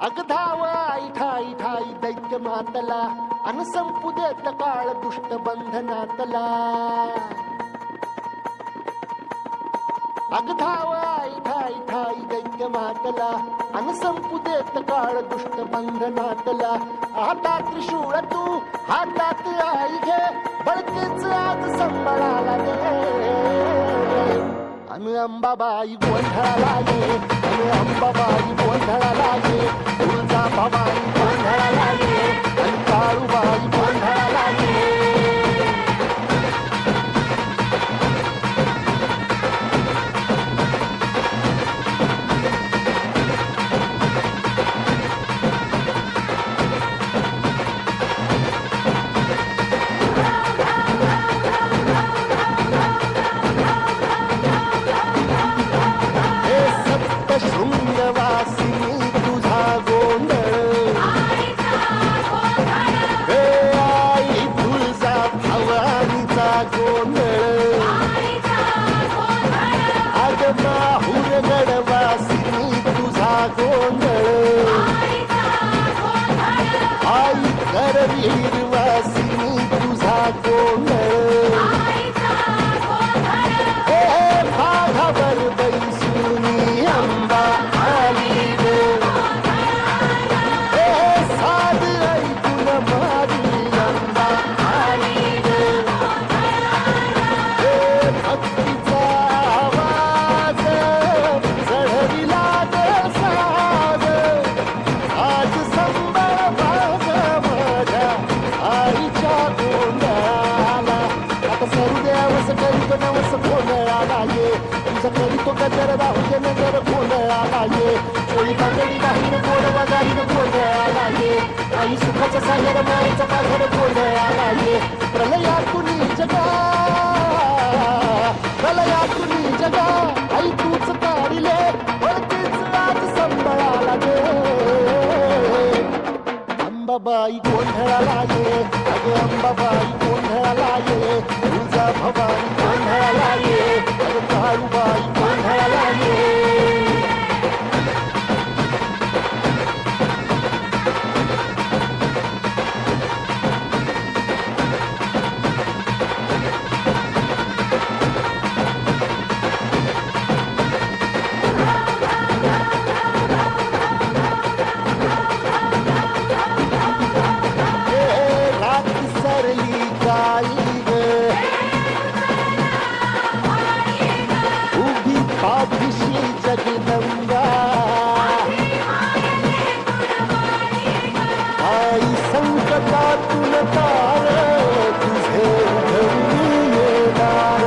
अगधाव आई ठाई ठाई दैत्य मातला अन संपू देत काळ दुष्ट बंधनातला. अगधाव आई ठाई ठाई दैत्य मातला अन संपू देत काळ दुष्ट बंधनातला. हातात त्रिशूळ तू हातात आई घे बळकेच आज संबळाला दे. अन अंबाबाई गोंधळाला ये अन अंबाबाई गोंधळाला ये. तुळजा भवानी गोंधळाला ये अन काळूबाई गोंधळाला ये. शृंगवासिनी तुझा गोंधळ हे आई तुळजा भवानीचा गोंधळ. अग माहूर गडवासिनी तुझा गोंधळ. आई करवीरवासिनी तुझा गोंधळ. हे भागावर बैसुनी अंबा आली ग. हे साध ऐकून मारी अंबा आली ग. हे भक्तीचा आवाज चढविला ग साज. आज संबळ बाग माझ्या आईच्या गोंधळाला. आता सरू देवस करीतो नवस गोंधळाला ये. तुझं करीतो गजर राहू दे नजर गोंधळाला ये. चोळी पातळी बाहेर गोड वगारीन गोंधळाला ये. आई सुखाचा सागर माईचा पाझर गोंधळाला ये. प्रलयातून जगा प्रलयातून जगा आई तूच तारिले वळतीच आज संबळाला गे. अंबाबाई गोंधळाला ये अगं अंबाबाई गोंधळाला ये. तुळजा भवानी गोंधळाला ये अगं काळूबाई गोंधळाला ये. सरली गाई ग उभी पाठीशी जगदंबा. आई संकटातून तार तुझे उघडून येणार.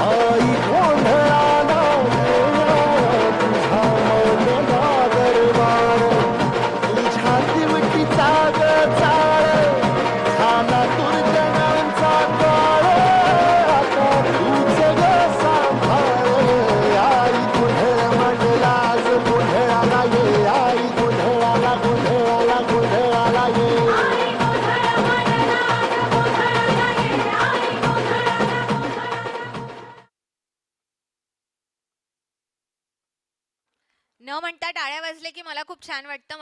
आई गोंधळाला येणार तुझा मौनला दरबार. तुझ्या दिवटीचा ग चाळ झाला दुर्जनांचा काळ. आता तूच ग सांभाळ. आई गोंधळ मंडला आज गोंधळाला ये. आई गोंधळाला गोंधळाला गोंधळाला ये. न म्हणता टाळ्या वाजले की मला खूप छान वाटतं.